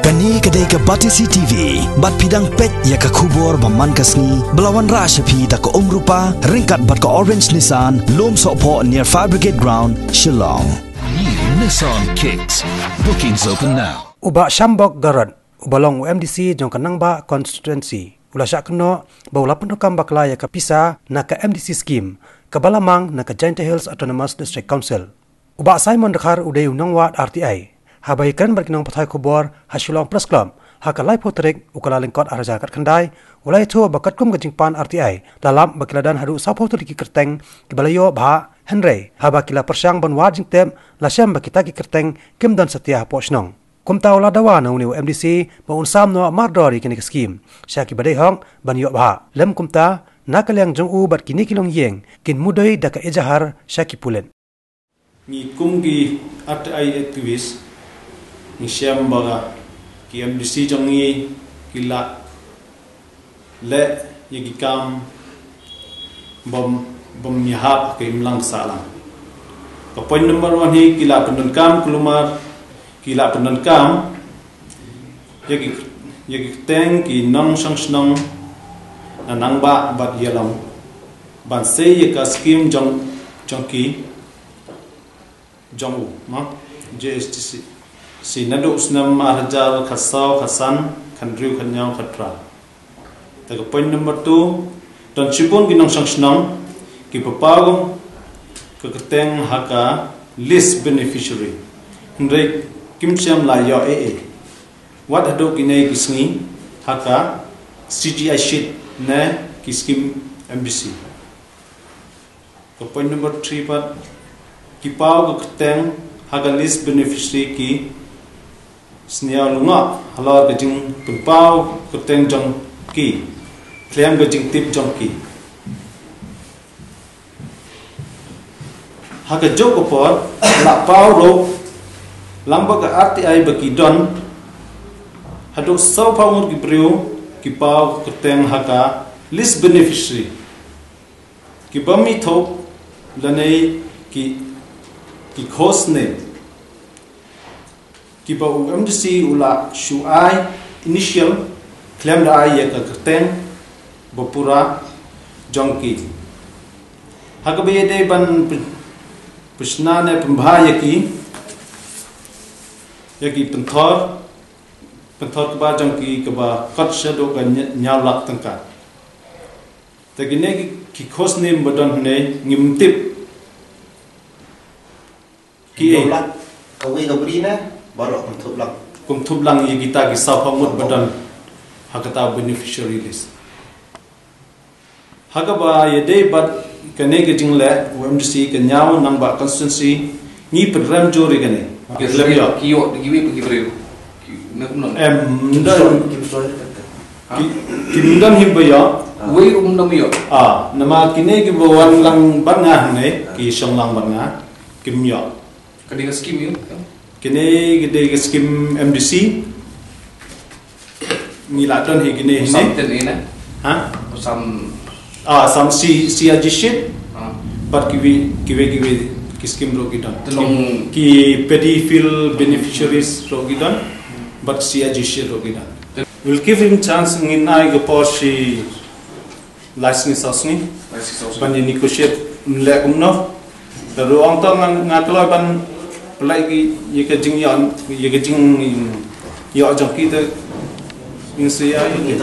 Kani kedai ke Batisi TV, bat pidang pet ya ke kubur baman kasni, belawan rashapi tak ke rupa, ringkat bat ke Orange Nissan, lom sokpo near Fire Brigade Ground, Shillong. New Nissan Kicks. Bookings open now. Uba Shambok Garat, ubalong UMDC jong kanang ba constituency. Ula syak keno, baula pendukam bakla ya ke pisa na ke MDC scheme, ke Balamang na ke Giant Hills Autonomous District Council. Uba Simon Dekhar udai unang wat RTI. Habaikan berkinong patai kubur Hashulong Press Club haka live potrik ukala lingkot arja kat kandai ulai tu bakat kum gejingpan RTI dalam bakiladan hadu sapo tu ki kerteng ki balayo bha Henry haba kila persang ban wajing tem lasam bakita ki kerteng kim dan setia posnong kum taula dawa na uni MDC ba unsam no mardori kini skim syaki badai hong ban yo bha lem kumta nakaliang jong u bat kini kilong yeng kin mudai daka ejahar syaki pulen ni kumgi RTI activist ni siam baga ki MDC jongi kila le yagi kam bom yahap ke imlang salang ka point number 1 hi kila pendon kam kelumar kila pendon kam yagi teng ki nong sang snong nanang ba bat yalam ban se ka scheme jongki jongu ma JSTC si nado usnam arjal khasau khasan khandriu khanyang khatra ta point number 2 don chipon ginong sangsnong ki papagom ka keteng haka list beneficiary ndre kimcham la yo ee what ado kinai kisni haka CGI sheet na kiskim MBC ka point number 3 pat ki pau ka keteng haka list beneficiary ki snia lunga halor ke jing tumpau kuteng jong ki klem ke jing tip jong ki haka jok opor la pau ro lamba ke RTI bagi don hadu sau pau ki brio ki pau kuteng haka list beneficiary ki bami thok lanei ki host name kiba UMDC ula shuai initial claim da ai ya ka kerteng bapura jongki hakabe de ban pusna ne pembhaya ki yaki penthor ke ba jongki ke ba kat shadow ka nyalak tangka tagine ki khos ne bodon ne ngimtip ki lak kawi dobrina baru kumthub lang ye kita ki sapamut badan hakata beneficiary list hakaba ye day but kane ke jingle UMDC ke nyaw nang ba constituency ni program jori kane lem yo kiyo giwi pergi beriu nak ndon kimdan himba yo wei nam yo nama kine ki bawan lang bangah ne ki song lang bangah kim yo kadang skim yo kini gede skim MDC ngilaton he gini ini ha sam CRG sheet but kiwi skim ro gidan telung ki petty field beneficiaries ro gidan but CRG sheet ro gidan we'll give him chance ngin ai go porsi license asni ban negotiate mle kumno daru ong to ngatlo ban lagi ye ke jing yo jong kita insia ini